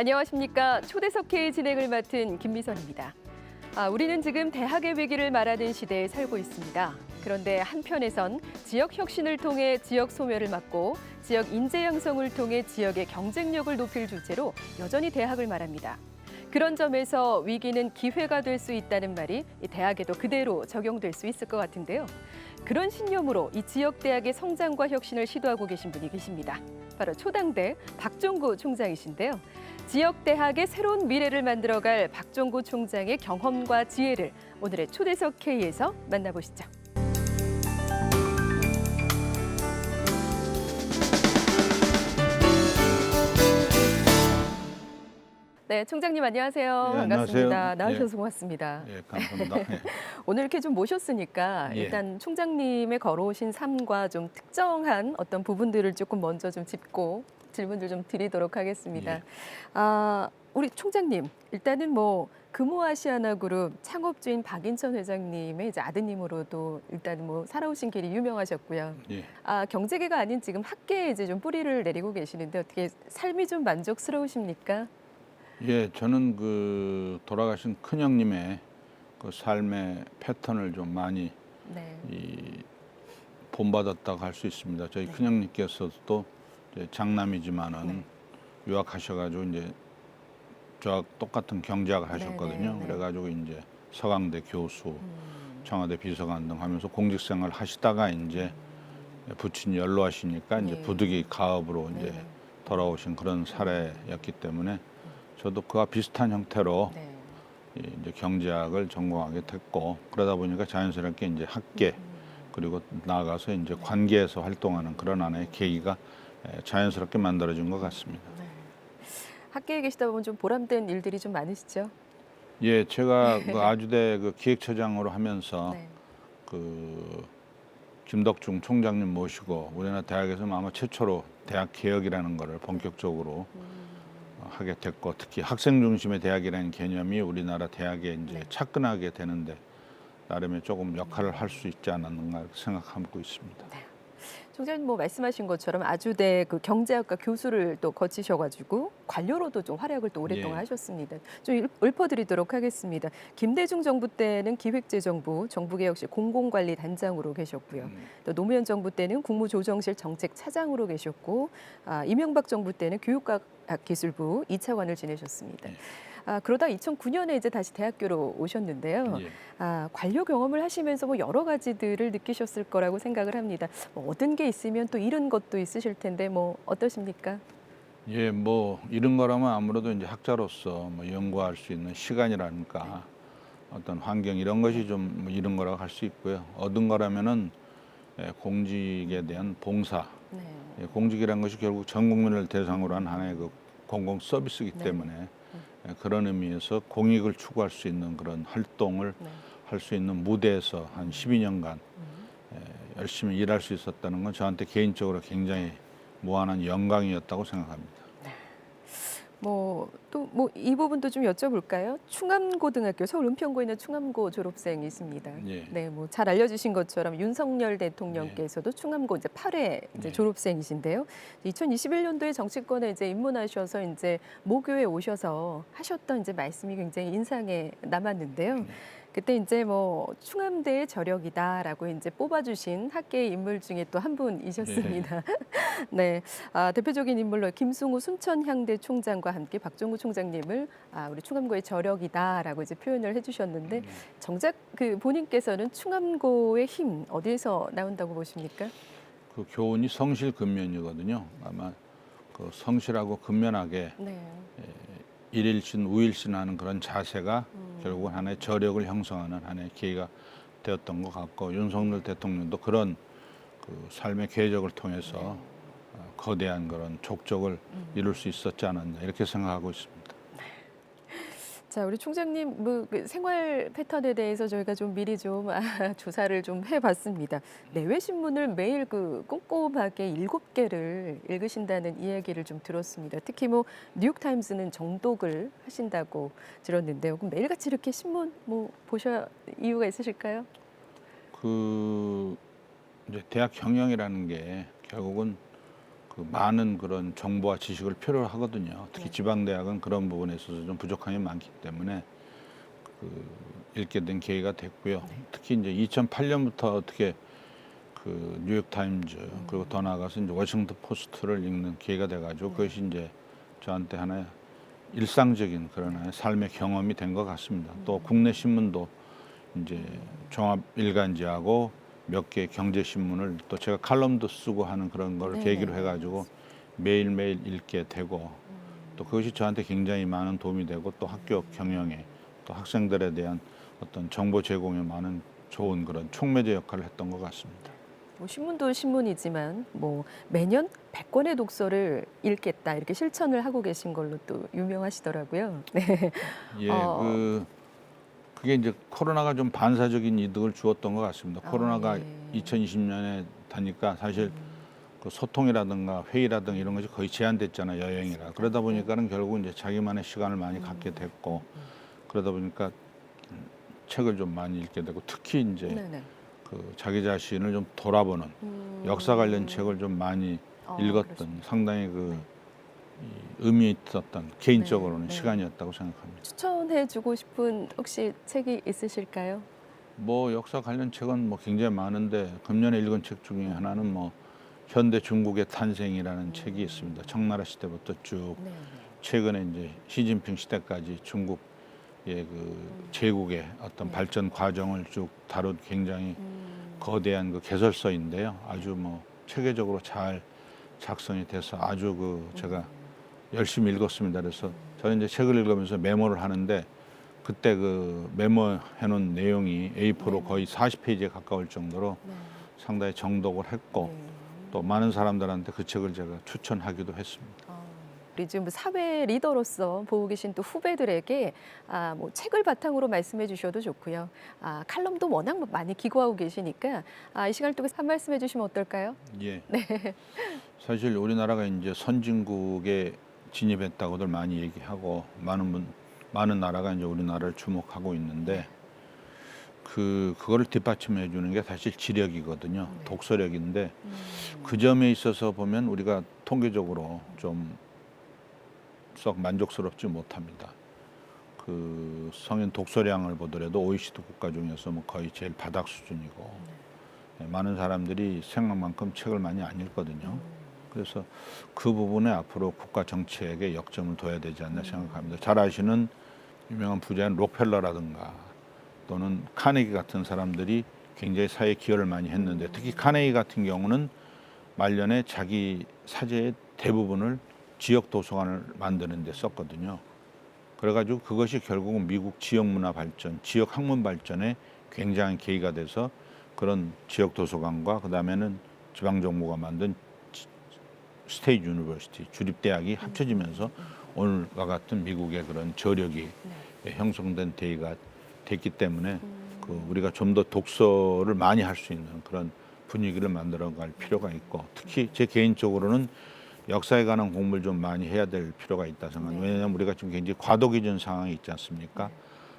안녕하십니까. 초대석 K 진행을 맡은 김미선입니다. 우리는 지금 대학의 위기를 말하는 시대에 살고 있습니다. 그런데 한편에선 지역 혁신을 통해 지역 소멸을 막고 지역 인재 양성을 통해 지역의 경쟁력을 높일 주체로 여전히 대학을 말합니다. 그런 점에서 위기는 기회가 될 수 있다는 말이 이 대학에도 그대로 적용될 수 있을 것 같은데요. 그런 신념으로 이 지역 대학의 성장과 혁신을 시도하고 계신 분이 계십니다. 바로 초당대 박종구 총장이신데요. 지역 대학의 새로운 미래를 만들어갈 박종구 총장의 경험과 지혜를 오늘의 초대석 K에서 만나보시죠. 네, 총장님 안녕하세요. 예, 반갑습니다. 안녕하세요. 나와주셔서 고맙습니다. 예, 감사합니다. 예. 오늘 이렇게 좀 모셨으니까 예. 일단 총장님의 걸어오신 삶과 좀 특정한 어떤 부분들을 조금 먼저 좀 짚고 질문들 좀 드리도록 하겠습니다. 예. 우리 총장님 일단은 뭐 금호아시아나그룹 창업주인 박인천 회장님의 이제 아드님으로도 일단 뭐 살아오신 길이 유명하셨고요. 예. 경제계가 아닌 지금 학계에 이제 좀 뿌리를 내리고 계시는데 어떻게 삶이 좀 만족스러우십니까? 예, 저는 그 돌아가신 큰형님의 그 삶의 패턴을 좀 많이 네. 본받았다고 할 수 있습니다. 저희 네. 큰형님께서도 이제 장남이지만은 네. 유학하셔가지고 이제 저와 똑같은 경제학을 하셨거든요. 네, 네. 그래가지고 이제 서강대 교수, 청와대 비서관 등 하면서 공직생활 하시다가 이제 부친이 연로하시니까 이제 네. 부득이 가업으로 이제 네. 돌아오신 그런 사례였기 때문에 저도 그와 비슷한 형태로 네. 이제 경제학을 전공하게 됐고, 그러다 보니까 자연스럽게 이제 학계 그리고 나아가서 이제 관계에서 활동하는 그런 하나의 계기가 자연스럽게 만들어진 것 같습니다. 네. 학계에 계시다 보면 좀 보람된 일들이 좀 많으시죠? 예, 제가 그 아주대 그 기획처장으로 하면서 네. 그 김덕중 총장님 모시고 우리나라 대학에서 아마 최초로 대학 개혁이라는 거를 본격적으로 하게 됐고, 특히 학생 중심의 대학이라는 개념이 우리나라 대학에 이제 네. 착근하게 되는데 나름의 조금 역할을 할 수 있지 않았는가 생각하고 있습니다. 총장님 뭐 말씀하신 것처럼 아주대 그 경제학과 교수를 또 거치셔가지고 관료로도 좀 활약을 또 오랫동안 예. 하셨습니다. 좀 읊어드리도록 하겠습니다. 김대중 정부 때는 기획재정부 정부개혁실 공공관리단장으로 계셨고요. 또 노무현 정부 때는 국무조정실 정책차장으로 계셨고, 이명박 정부 때는 교육과학기술부 2차관을 지내셨습니다. 예. 그러다 2009년에 이제 다시 대학교로 오셨는데요. 예. 관료 경험을 하시면서 뭐 여러 가지들을 느끼셨을 거라고 생각을 합니다. 뭐 얻은 게 있으면 또 잃은 것도 있으실 텐데 뭐 어떠십니까? 예, 뭐 이런 거라면 아무래도 이제 학자로서 뭐 연구할 수 있는 시간이라든가 어떤 환경 이런 것이 좀뭐 이런 거라고 할 수 있고요. 얻은 거라면은 공직에 대한 봉사. 네. 공직이라는 것이 결국 전 국민을 대상으로 한 하나의 그 공공 서비스이기 네. 때문에 그런 의미에서 공익을 추구할 수 있는 그런 활동을 네. 할 수 있는 무대에서 한 12년간 열심히 일할 수 있었다는 건 저한테 개인적으로 굉장히 무한한 영광이었다고 생각합니다. 뭐 또 뭐 이 부분도 좀 여쭤볼까요? 충암고등학교 서울 은평구에 있는 충암고 졸업생이 있습니다. 예. 네, 뭐 잘 알려주신 것처럼 윤석열 대통령께서도 충암고 이제 8회 이제 예. 졸업생이신데요. 2021년도에 정치권에 이제 입문하셔서 이제 모교에 오셔서 하셨던 이제 말씀이 굉장히 인상에 남았는데요. 그때 이제 뭐 충암대의 저력이다라고 이제 뽑아주신 학계의 인물 중에 또 한 분이셨습니다. 네, 대표적인 인물로 김승우 순천향대 총장과 함께 박종구 총장님을 우리 충암고의 저력이다라고 이제 표현을 해주셨는데 정작 그 본인께서는 충암고의 힘 어디에서 나온다고 보십니까? 그 교훈이 성실근면이거든요. 아마 그 성실하고 근면하게 네, 일일신 우일신하는 그런 자세가 결국은 하나의 저력을 형성하는 하나의 계기가 되었던 것 같고, 윤석열 대통령도 그런 그 삶의 궤적을 통해서 거대한 그런 족적을 이룰 수 있었지 않았나 이렇게 생각하고 있습니다. 자, 우리 총장님 그 생활 패턴에 대해서 저희가 좀 미리 좀 조사를 좀 해봤습니다. 내외 신문을 매일 그 꼼꼼하게 7개를 읽으신다는 이야기를 좀 들었습니다. 특히 뭐 뉴욕타임스는 정독을 하신다고 들었는데요. 그럼 매일같이 이렇게 신문 뭐 보셔야 이유가 있으실까요? 그 이제 대학 경영이라는 게 결국은 그 많은 그런 정보와 지식을 필요로 하거든요. 특히 지방 대학은 그런 부분에 있어서 좀 부족함이 많기 때문에 그 읽게 된 계기가 됐고요. 특히 이제 2008년부터 어떻게 그 뉴욕 타임즈 그리고 더 나아가서 이제 워싱턴 포스트를 읽는 기회가 돼가지고 그것이 이제 저한테 하나의 일상적인 그런 하나의 삶의 경험이 된 것 같습니다. 또 국내 신문도 이제 종합 일간지하고 몇 개 경제 신문을 또 제가 칼럼도 쓰고 하는 그런 걸 네네. 계기로 해가지고 매일매일 읽게 되고 또 그것이 저한테 굉장히 많은 도움이 되고 또 학교 경영에 또 학생들에 대한 어떤 정보 제공에 많은 좋은 그런 촉매제 역할을 했던 것 같습니다. 뭐 신문도 신문이지만 뭐 매년 100권의 독서를 읽겠다 이렇게 실천을 하고 계신 걸로 또 유명하시더라고요. 네. 예, 어, 그게 이제 코로나가 좀 반사적인 이득을 주었던 것 같습니다. 코로나가 예. 2020년에 다니까 사실 그 소통이라든가 회의라든가 이런 것이 거의 제한됐잖아요, 여행이라. 그러다 보니까는 결국 이제 자기만의 시간을 많이 갖게 됐고, 그러다 보니까 책을 좀 많이 읽게 되고, 특히 이제 네네. 그 자기 자신을 좀 돌아보는 역사 관련 책을 좀 많이 읽었던 그러시군요. 상당히 그 의미 있었던 개인적으로는 네. 시간이었다고 생각합니다. 추천해주고 싶은 혹시 책이 있으실까요? 뭐 역사 관련 책은 뭐 굉장히 많은데 금년에 읽은 책 중에 하나는 뭐 현대 중국의 탄생이라는 책이 있습니다. 청나라 시대부터 쭉 네. 최근에 이제 시진핑 시대까지 중국의 그 제국의 어떤 네. 발전 과정을 쭉 다룬 굉장히 거대한 그 개설서인데요. 아주 뭐 체계적으로 잘 작성이 돼서 아주 그 제가 열심히 읽었습니다. 그래서 저는 이제 책을 읽으면서 메모를 하는데 그때 그 메모해 놓은 내용이 A4로 거의 40페이지에 가까울 정도로 네. 상당히 정독을 했고 또 많은 사람들한테 그 책을 제가 추천하기도 했습니다. 우리 지금 사회 리더로서 보고 계신 또 후배들에게 뭐 책을 바탕으로 말씀해 주셔도 좋고요. 칼럼도 워낙 많이 기고하고 계시니까 이 시간을 통해서 한 말씀 해주시면 어떨까요? 예. 사실 우리나라가 이제 선진국에 진입했다고들 많이 얘기하고 많은 나라가 이제 우리나라를 주목하고 있는데 그거를 뒷받침해 주는 게 사실 지력이거든요. 독서력인데 그 점에 있어서 보면 우리가 통계적으로 좀 썩 만족스럽지 못합니다. 그 성인 독서량을 보더라도 OECD 국가 중에서 뭐 거의 제일 바닥 수준이고 많은 사람들이 생각만큼 책을 많이 안 읽거든요. 그래서 그 부분에 앞으로 국가 정책에 역점을 둬야 되지 않나 생각합니다. 잘 아시는 유명한 부자인 록펠러라든가 또는 카네기 같은 사람들이 굉장히 사회에 기여를 많이 했는데 특히 카네기 같은 경우는 말년에 자기 사재의 대부분을 지역 도서관을 만드는 데 썼거든요. 그래가지고 그것이 결국은 미국 지역 문화 발전, 지역 학문 발전에 굉장한 계기가 돼서 그런 지역 도서관과 그다음에는 지방 정부가 만든 스테이트 유니버시티 주립대학이 합쳐지면서 오늘과 같은 미국의 그런 저력이 형성된 대의가 됐기 때문에 그 우리가 좀 더 독서를 많이 할 수 있는 그런 분위기를 만들어갈 필요가 있고 특히 제 개인적으로는 역사에 관한 공부를 좀 많이 해야 될 필요가 있다 생각합니다. 왜냐하면 우리가 지금 굉장히 과도기전 상황이 있지 않습니까?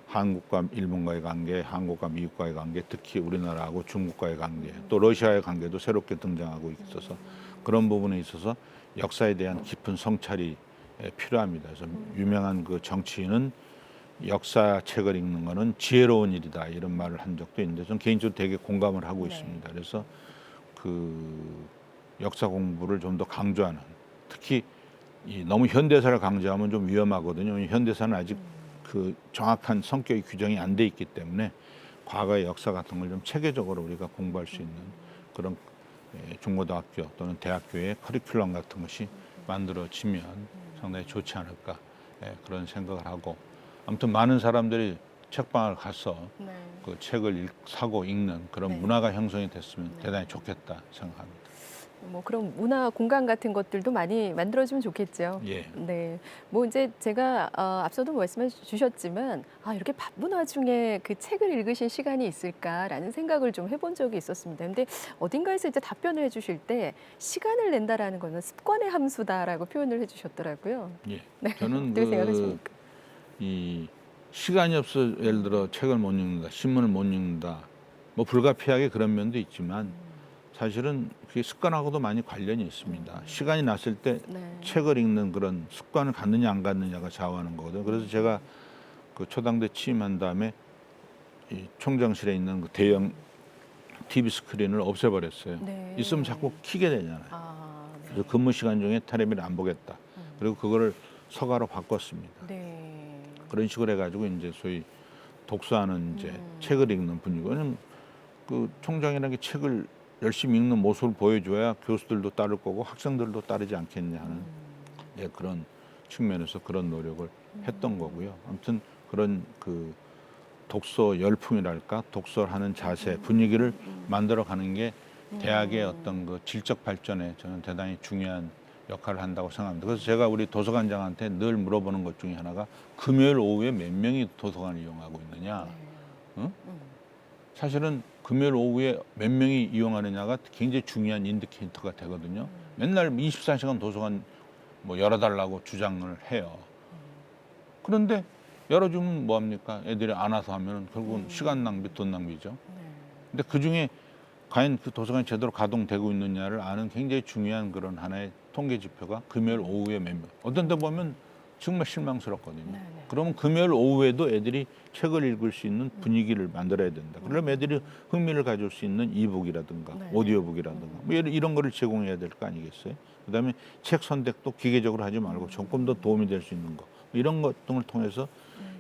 한국과 일본과의 관계, 한국과 미국과의 관계, 특히 우리나라하고 중국과의 관계, 또 러시아의 관계도 새롭게 등장하고 있어서 그런 부분에 있어서 역사에 대한 깊은 성찰이 필요합니다. 그래서 유명한 그 정치인은 역사책을 읽는 거는 지혜로운 일이다 이런 말을 한 적도 있는데 저는 개인적으로 되게 공감을 하고 있습니다. 그래서 그 역사 공부를 좀 더 강조하는 특히 너무 현대사를 강조하면 좀 위험하거든요. 현대사는 아직 그 정확한 성격이 규정이 안 돼 있기 때문에 과거의 역사 같은 걸 좀 체계적으로 우리가 공부할 수 있는 그런 중고등학교 또는 대학교의 커리큘럼 같은 것이 만들어지면 상당히 좋지 않을까 그런 생각을 하고 아무튼 많은 사람들이 책방을 가서 그 책을 사고 읽는 그런 문화가 형성이 됐으면 대단히 좋겠다 생각합니다. 뭐 그런 문화 공간 같은 것들도 많이 만들어지면 좋겠죠. 예. 네. 뭐 이제 제가 앞서도 말씀해 주셨지만 이렇게 바쁜 와중에 그 책을 읽으신 시간이 있을까라는 생각을 좀 해본 적이 있었습니다. 근데 어딘가에서 이제 답변을 해주실 때 시간을 낸다라는 거는 습관의 함수다라고 표현을 해주셨더라고요. 예. 네. 저는 어떻게 생각하십니까? 이 시간이 없어 예를 들어 책을 못 읽는다, 신문을 못 읽는다, 뭐 불가피하게 그런 면도 있지만 사실은 그게 습관하고도 많이 관련이 있습니다. 시간이 났을 때 네. 책을 읽는 그런 습관을 갖느냐 안 갖느냐가 좌우하는 거거든요. 그래서 제가 그 초당대 취임한 다음에 이 총장실에 있는 그 대형 TV 스크린을 없애버렸어요. 네. 있으면 자꾸 키게 되잖아요. 아, 네. 그래서 근무 시간 중에 텔레비를 안 보겠다. 그리고 그거를 서가로 바꿨습니다. 네. 그런 식으로 해가지고 이제 소위 독서하는 이제 책을 읽는 분위기. 왜냐면 그 총장이라는 게 책을 열심히 읽는 모습을 보여줘야 교수들도 따를 거고 학생들도 따르지 않겠냐 하는 예, 그런 측면에서 그런 노력을 했던 거고요. 아무튼 그런 그 독서 열풍이랄까 독서하는 자세 분위기를 만들어가는 게 대학의 어떤 그 질적 발전에 저는 대단히 중요한 역할을 한다고 생각합니다. 그래서 제가 우리 도서관장한테 늘 물어보는 것 중에 하나가 금요일 오후에 몇 명이 도서관을 이용하고 있느냐. 응? 사실은 금요일 오후에 몇 명이 이용하느냐가 굉장히 중요한 인디케이터가 되거든요. 맨날 24시간 도서관 뭐 열어달라고 주장을 해요. 그런데 열어주면 뭐합니까? 애들이 안 와서 하면 결국은 시간 낭비, 돈 낭비죠. 근데 그중에 과연 그 도서관이 제대로 가동되고 있느냐를 아는 굉장히 중요한 그런 하나의 통계 지표가 금요일 오후에 몇 명. 어떤 데 보면 정말 실망스럽거든요. 그러면 금요일 오후에도 애들이 책을 읽을 수 있는 분위기를 만들어야 된다. 그러면 애들이 흥미를 가질 수 있는 이북이라든가 오디오북이라든가 뭐 이런 거를 제공해야 될 거 아니겠어요? 그다음에 책 선택도 기계적으로 하지 말고 조금 더 도움이 될 수 있는 거 이런 것 등을 통해서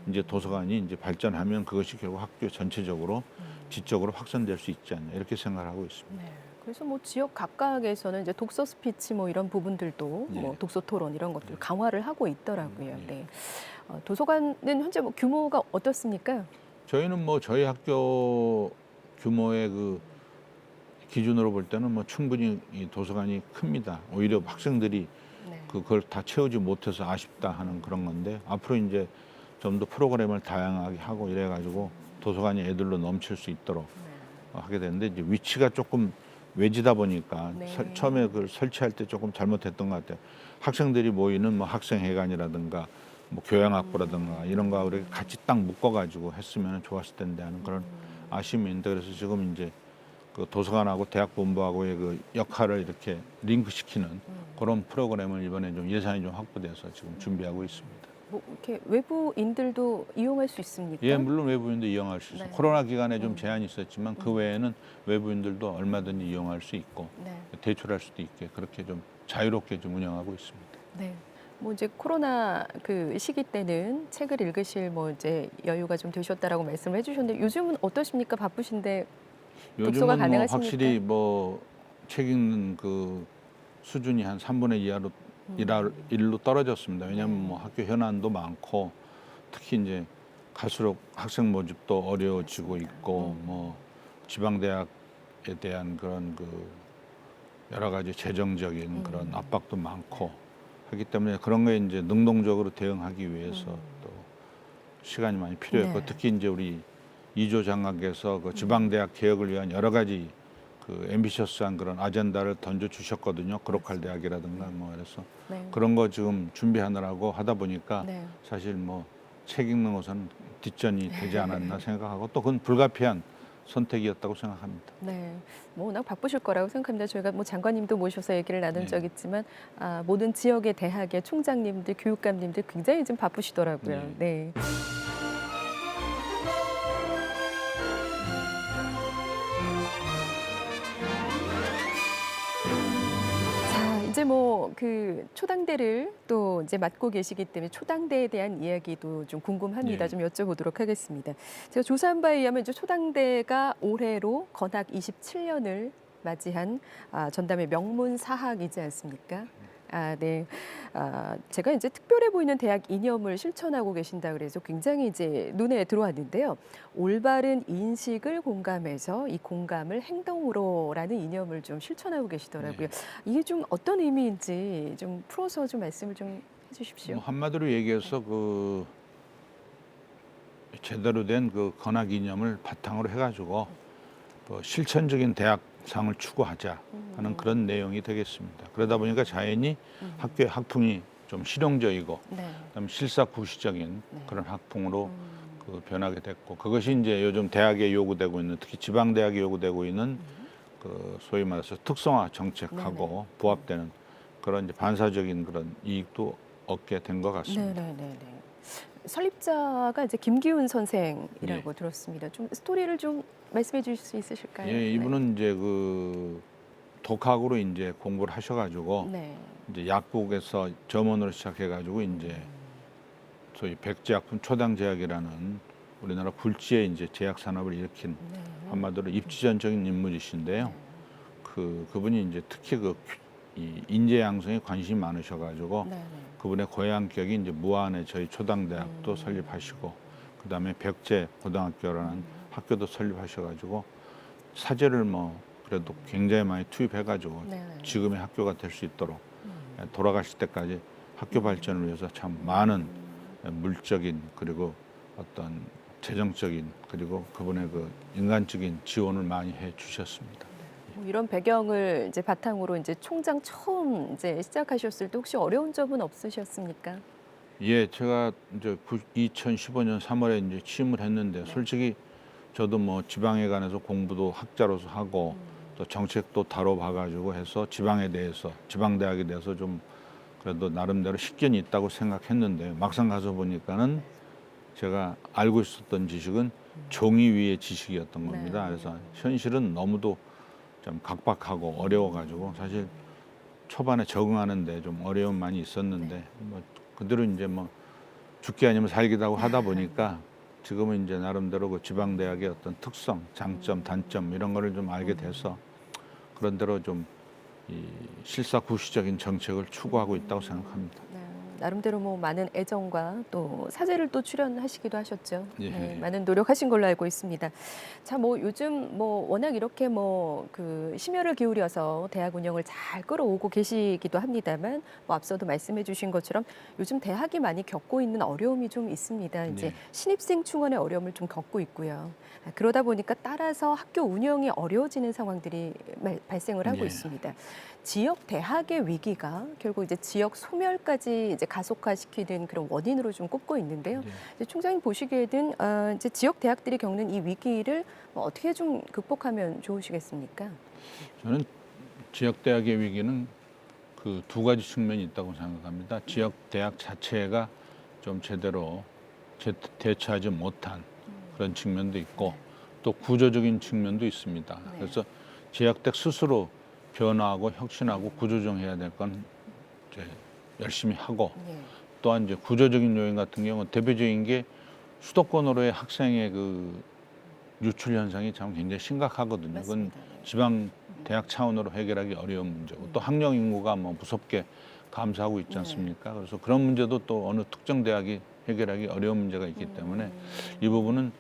이제 도서관이 이제 발전하면 그것이 결국 학교 전체적으로 지적으로 확산될 수 있지 않나 이렇게 생각하고 있습니다. 네. 그래서 뭐 지역 각각에서는 이제 독서 스피치 뭐 이런 부분들도 예. 뭐 독서 토론 이런 것들 강화를 하고 있더라고요. 예. 네. 도서관은 현재 뭐 규모가 어떻습니까? 저희는 뭐 저희 학교 규모의 그 기준으로 볼 때는 뭐 충분히 이 도서관이 큽니다. 오히려 학생들이 네. 그걸 다 채우지 못해서 아쉽다 하는 그런 건데 앞으로 이제 좀 더 프로그램을 다양하게 하고 이래가지고 도서관이 애들로 넘칠 수 있도록 하게 되는데 이제 위치가 조금 외지다 보니까 네. 처음에 그걸 설치할 때 조금 잘못했던 것 같아요. 학생들이 모이는 뭐 학생회관이라든가 뭐 교양학부라든가 이런 거하고 이렇게 같이 딱 묶어가지고 했으면 좋았을 텐데 하는 그런 아쉬움이 있는데 그래서 지금 이제 그 도서관하고 대학본부하고의 그 역할을 이렇게 링크시키는 그런 프로그램을 이번에 좀 예산이 좀 확보돼서 지금 준비하고 있습니다. 뭐 이렇게 외부인들도 이용할 수 있습니까? 예, 물론 외부인도 이용할 수 있어요. 네. 코로나 기간에 좀 제한이 있었지만 그 외에는 외부인들도 얼마든지 이용할 수 있고 네. 대출할 수도 있게 그렇게 좀 자유롭게 좀 운영하고 있습니다. 네. 뭐 이제 코로나 그 시기 때는 책을 읽으실 뭐 이제 여유가 좀 되셨다라고 말씀을 해주셨는데 요즘은 어떠십니까? 바쁘신데 독서가 요즘은 뭐 가능하십니까? 확실히 뭐 책 읽는 그 수준이 한 3분의 2하로 일로 떨어졌습니다. 왜냐하면 뭐 학교 현안도 많고 특히 이제 갈수록 학생 모집도 어려워지고 있고 뭐 지방대학에 대한 그런 그 여러 가지 재정적인 그런 압박도 많고 하기 때문에 그런 거에 이제 능동적으로 대응하기 위해서 또 시간이 많이 필요했고 네. 특히 이제 우리 이조 장관께서 그 지방대학 개혁을 위한 여러 가지 그 앰비셔스한 그런 아젠다를 던져 주셨거든요. 그로컬 대학이라든가 뭐 그래서 네. 그런 거 지금 준비하느라고 하다 보니까 네. 사실 뭐 책 읽는 것은 뒷전이 되지 않았나 생각하고 또 그건 불가피한 선택이었다고 생각합니다. 네, 뭐 워낙 바쁘실 거라고 생각합니다. 저희가 뭐 장관님도 모셔서 얘기를 나눈 네. 적 있지만 모든 지역의 대학의 총장님들, 교육감님들 굉장히 좀 바쁘시더라고요. 네. 자, 이제 뭐 그 초당대를 또 이제 맡고 계시기 때문에 초당대에 대한 이야기도 좀 궁금합니다. 네. 좀 여쭤보도록 하겠습니다. 제가 조사한 바에 의하면 이제 초당대가 올해로 건학 27년을 맞이한 전담의 명문 사학이지 않습니까? 네. 제가 이제 특별해 보이는 대학 이념을 실천하고 계신다 그래서 굉장히 이제 눈에 들어왔는데요. 올바른 인식을 공감해서 이 공감을 행동으로라는 이념을 좀 실천하고 계시더라고요. 이게 좀 어떤 의미인지 좀 풀어서 좀 말씀을 좀 해주십시오. 뭐 한마디로 얘기해서 그 제대로 된 그 건학 이념을 바탕으로 해가지고 그 실천적인 대학상을 추구하자 하는 그런 내용이 되겠습니다. 그러다 보니까 자연히 학교의 학풍이 좀 실용적이고 네. 그다음에 실사구시적인 그런 학풍으로 그 변하게 됐고 그것이 이제 요즘 대학에 요구되고 있는 특히 지방 대학에 요구되고 있는 그 소위 말해서 특성화 정책하고 부합되는 그런 이제 반사적인 그런 이익도 얻게 된 것 같습니다. 네네네. 설립자가 이제 김기훈 선생이라고 들었습니다. 좀 스토리를 좀 말씀해 주실 수 있으실까요? 예, 이분은 이제 그 독학으로 이제 공부를 하셔가지고 네. 이제 약국에서 점원으로 시작해가지고 이제 소위 백제약품 초당제약이라는 우리나라 굴지의 이제 제약 산업을 일으킨 한마디로 입지전적인 인물이신데요. 그분이 이제 특히 이 인재 양성에 관심이 많으셔가지고 네네. 그분의 고향격이 이제 무안에 저희 초당대학도 설립하시고 그다음에 백제 고등학교라는 학교도 설립하셔가지고 사재를 뭐 그래도 굉장히 많이 투입해가지고 네네. 지금의 학교가 될 수 있도록 돌아가실 때까지 학교 발전을 위해서 참 많은 물적인 그리고 어떤 재정적인 그리고 그분의 그 인간적인 지원을 많이 해 주셨습니다. 뭐 이런 배경을 이제 바탕으로 이제 총장 처음 이제 시작하셨을 때 혹시 어려운 점은 없으셨습니까? 예, 제가 이제 2015년 3월에 이제 취임을 했는데 솔직히 저도 뭐 지방에 관해서 공부도 학자로서 하고 또 정책도 다뤄봐가지고 해서 지방에 대해서 지방대학에 대해서 좀 그래도 나름대로 식견이 있다고 생각했는데 막상 가서 보니까는 제가 알고 있었던 지식은 종이 위의 지식이었던 겁니다. 그래서 현실은 너무도 좀 각박하고 어려워가지고 사실 초반에 적응하는데 좀 어려움 많이 있었는데 뭐 그대로 이제 뭐 죽기 아니면 살기도 하고 하다 보니까 지금은 이제 나름대로 그 지방대학의 어떤 특성, 장점, 단점 이런 거를 좀 알게 돼서 그런 대로 좀 이 실사구시적인 정책을 추구하고 있다고 생각합니다. 네, 나름대로 뭐 많은 애정과 또 사제를 또 출연하시기도 하셨죠. 예. 네, 많은 노력하신 걸로 알고 있습니다. 자, 뭐 요즘 뭐 워낙 이렇게 뭐 그 심혈을 기울여서 대학 운영을 잘 끌어오고 계시기도 합니다만 뭐 앞서도 말씀해 주신 것처럼 요즘 대학이 많이 겪고 있는 어려움이 좀 있습니다. 이제 네. 신입생 충원의 어려움을 좀 겪고 있고요. 그러다 보니까 따라서 학교 운영이 어려워지는 상황들이 발생을 하고 예. 있습니다. 지역 대학의 위기가 결국 이제 지역 소멸까지 이제 가속화시키는 그런 원인으로 좀 꼽고 있는데요. 네. 이제 총장님 보시기에는 이제 지역 대학들이 겪는 이 위기를 뭐 어떻게 좀 극복하면 좋으시겠습니까? 저는 지역 대학의 위기는 그 두 가지 측면이 있다고 생각합니다. 지역 대학 자체가 좀 제대로 대처하지 못한 그런 측면도 있고 또 구조적인 측면도 있습니다. 네. 그래서 지역대 스스로 변화하고 혁신하고 구조정해야 될 건 이제 열심히 하고 예. 또한 이제 구조적인 요인 같은 경우는 대표적인 게 수도권으로의 학생의 그 유출 현상이 참 굉장히 심각하거든요. 그건 맞습니다. 네. 지방 대학 차원으로 해결하기 어려운 문제고 또 학령 인구가 뭐 무섭게 감소하고 있지 네. 않습니까? 그래서 그런 문제도 또 어느 특정 대학이 해결하기 어려운 문제가 있기 때문에 이 부분은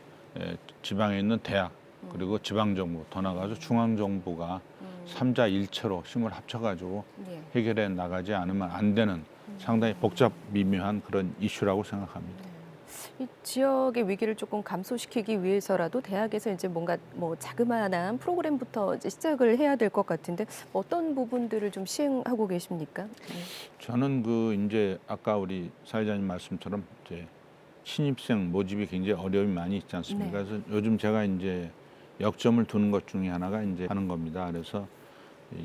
지방에 있는 대학 그리고 지방 정부 더 나아가서 중앙 정부가 삼자 일체로 힘을 합쳐가지고 예. 해결해 나가지 않으면 안 되는 상당히 복잡 미묘한 그런 이슈라고 생각합니다. 이 지역의 위기를 조금 감소시키기 위해서라도 대학에서 이제 뭔가 뭐 자그마한 프로그램부터 이제 시작을 해야 될 것 같은데 어떤 부분들을 좀 시행하고 계십니까? 저는 그 이제 아까 우리 사회자님 말씀처럼 이제 신입생 모집이 굉장히 어려움이 많이 있지 않습니까? 네. 그래서 요즘 제가 이제 역점을 두는 것 중에 하나가 이제 하는 겁니다. 그래서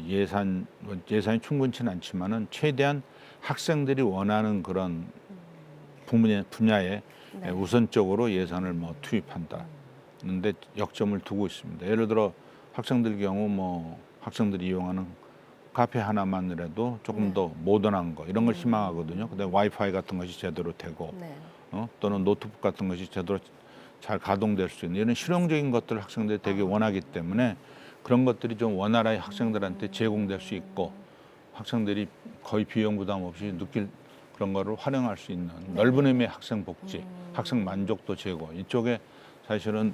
예산이 충분치는 않지만은 최대한 학생들이 원하는 그런 분야에 네. 우선적으로 예산을 뭐 투입한다. 는데 역점을 두고 있습니다. 예를 들어 학생들 경우 뭐 학생들이 이용하는 카페 하나만이라도 조금 네. 더 모던한 거 이런 걸 희망하거든요. 근데 와이파이 같은 것이 제대로 되고 네. 또는 노트북 같은 것이 제대로 잘 가동될 수 있는 이런 실용적인 것들을 학생들이 되게 원하기 때문에 그런 것들이 좀 원활하게 학생들한테 제공될 수 있고 학생들이 거의 비용 부담 없이 느낄 그런 거를 활용할 수 있는 넓은 의미의 학생 복지, 학생 만족도 제고 이쪽에 사실은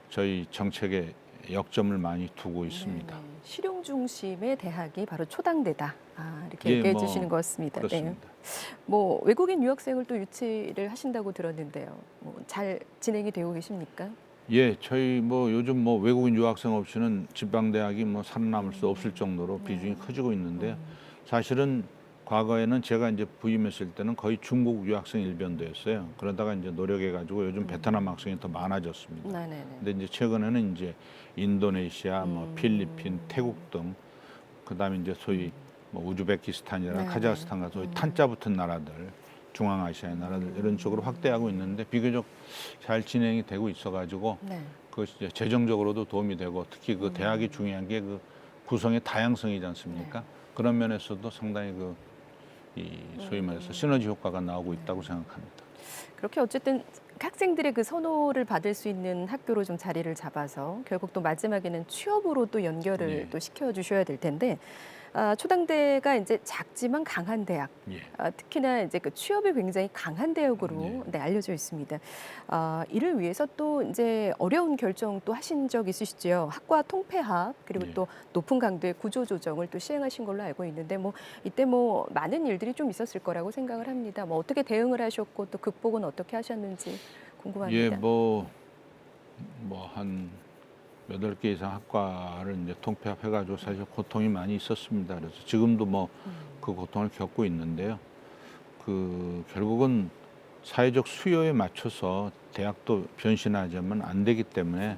저희 정책에 역점을 많이 두고 있습니다. 네. 실용 중심의 대학이 바로 초당대다. 이렇게 예, 얘기해 뭐 주시는 것 같습니다. 네. 그렇습니다. 뭐 외국인 유학생을 또 유치를 하신다고 들었는데요. 뭐 잘 진행이 되고 계십니까? 예, 저희 뭐 요즘 뭐 외국인 유학생 없이는 지방 대학이 뭐 살아남을 수 없을 정도로 비중이 커지고 있는데요. 사실은 과거에는 제가 이제 부임했을 때는 거의 중국 유학생 일변도였어요. 그러다가 이제 노력해가지고 요즘 베트남 학생이 더 많아졌습니다. 네네네. 근데 이제 최근에는 이제 인도네시아, 뭐 필리핀, 태국 등 그다음에 이제 소위 뭐 우즈베키스탄이나 네네. 카자흐스탄 같은 소위 탄자 붙은 나라들, 중앙아시아의 나라들 이런 쪽으로 확대하고 있는데 비교적 잘 진행이 되고 있어가지고 네. 그것이 이제 재정적으로도 도움이 되고 특히 그 대학이 중요한 게 그 구성의 다양성이지 않습니까? 그런 면에서도 상당히 그 이 소위 말해서 시너지 효과가 나오고 있다고 생각합니다. 그렇게 어쨌든 학생들의 그 선호를 받을 수 있는 학교로 좀 자리를 잡아서 결국 또 마지막에는 취업으로 또 연결을 예. 또 시켜주셔야 될 텐데 초당대가 이제 작지만 강한 대학, 예. 특히나 이제 그 취업이 굉장히 강한 대학으로 예. 네, 알려져 있습니다. 이를 위해서 또 이제 어려운 결정도 하신 적 있으시죠? 학과 통폐합 그리고 예. 또 높은 강도의 구조 조정을 또 시행하신 걸로 알고 있는데 뭐 이때 뭐 많은 일들이 좀 있었을 거라고 생각을 합니다. 뭐 어떻게 대응을 하셨고 또 극복은 어떻게 하셨는지 궁금합니다. 예, 뭐 한 8개 이상 학과를 이제 통폐합해가지고 사실 고통이 많이 있었습니다. 그래서 지금도 뭐 그 고통을 겪고 있는데요. 그 결국은 사회적 수요에 맞춰서 대학도 변신하자면 안 되기 때문에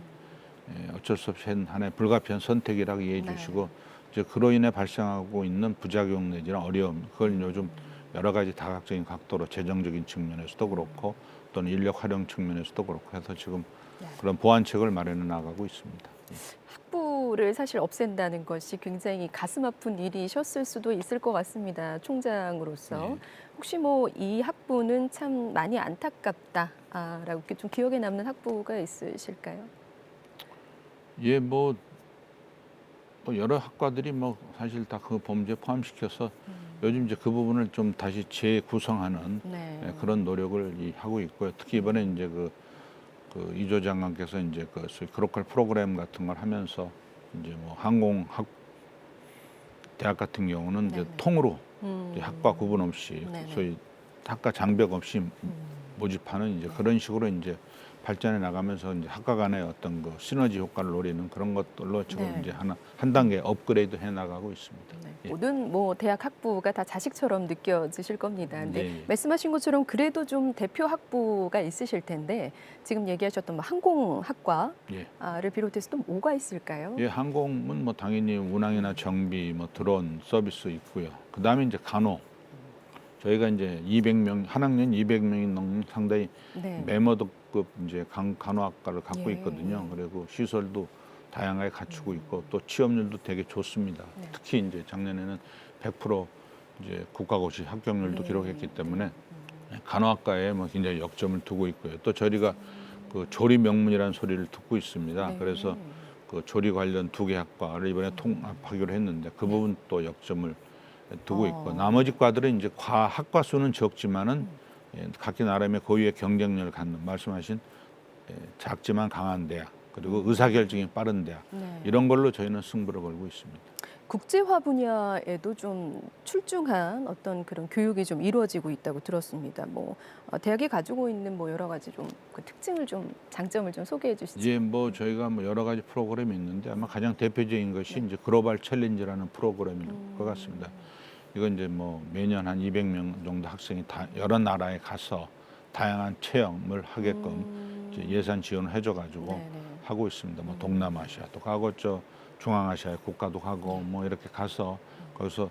어쩔 수 없이 하나의 불가피한 선택이라고 이해해 네. 주시고 이제 그로 인해 발생하고 있는 부작용 내지는 어려움 그걸 요즘 여러 가지 다각적인 각도로 재정적인 측면에서도 그렇고 또는 인력 활용 측면에서도 그렇고 해서 지금 네. 그런 보완책을 마련해 나가고 있습니다. 학부를 사실 없앤다는 것이 굉장히 가슴 아픈 일이셨을 수도 있을 것 같습니다. 총장으로서. 네. 혹시 뭐 이 학부는 참 많이 안타깝다라고 이렇게 좀 기억에 남는 학부가 있으실까요? 예, 뭐 여러 학과들이 뭐 사실 다 그 범죄에 포함시켜서 요즘 이제 그 부분을 좀 다시 재구성하는 네. 그런 노력을 하고 있고요. 특히 이번에 이제 그 이조 장관께서 이제 그 소위 그로컬 프로그램 같은 걸 하면서 이제 뭐 항공학 대학 같은 경우는 이제 네네. 통으로 음. 이제 학과 구분 없이 네네. 소위 학과 장벽 없이 모집하는 이제 그런 식으로 이제 발전해 나가면서 이제 학과 간의 어떤 그 시너지 효과를 노리는 그런 것들로 지금 네. 이제 한 단계 업그레이드 해 나가고 있습니다. 네. 예. 모든 뭐 대학 학부가 다 자식처럼 느껴지실 겁니다. 근데 예. 말씀하신 것처럼 그래도 좀 대표 학부가 있으실 텐데 지금 얘기하셨던 뭐 항공학과를 예. 비롯해서 또 뭐가 있을까요? 예, 항공은 뭐 당연히 운항이나 정비, 뭐 드론 서비스 있고요. 그 다음에 이제 간호. 저희가 이제 200명, 한 학년 200명이 넘는 상당히 네. 메머드급 이제 간호학과를 갖고 예. 있거든요. 그리고 시설도 다양하게 갖추고 있고 또 취업률도 되게 좋습니다. 네. 특히 이제 작년에는 100% 이제 국가고시 합격률도 네. 기록했기 때문에 간호학과에 뭐 굉장히 역점을 두고 있고요. 또 저희가 그 조리 명문이라는 소리를 듣고 있습니다. 네. 그래서 그 조리 관련 2개 학과를 이번에 통합하기로 했는데 그 부분 또 역점을 두고 있고 나머지 과들은 이제 학과 수는 적지만은 각기 나름의 고유의 경쟁력을 갖는 말씀하신 작지만 강한 대학 그리고 의사결정이 빠른 대학 네. 이런 걸로 저희는 승부를 걸고 있습니다. 국제화 분야에도 좀 출중한 어떤 그런 교육이 좀 이루어지고 있다고 들었습니다. 뭐 대학이 가지고 있는 뭐 여러 가지 좀 그 특징을 좀 장점을 좀 소개해 주시죠. 이제 뭐 저희가 뭐 여러 가지 프로그램이 있는데 아마 가장 대표적인 것이 이제 글로벌 챌린지라는 프로그램일 것 같습니다. 이건 이제 뭐 매년 한 200명 정도 학생이 다 여러 나라에 가서 다양한 체험을 하게끔 이제 예산 지원을 해줘가지고 네네. 하고 있습니다. 뭐 동남아시아도 가고 중앙아시아 국가도 가고 뭐 이렇게 가서 거기서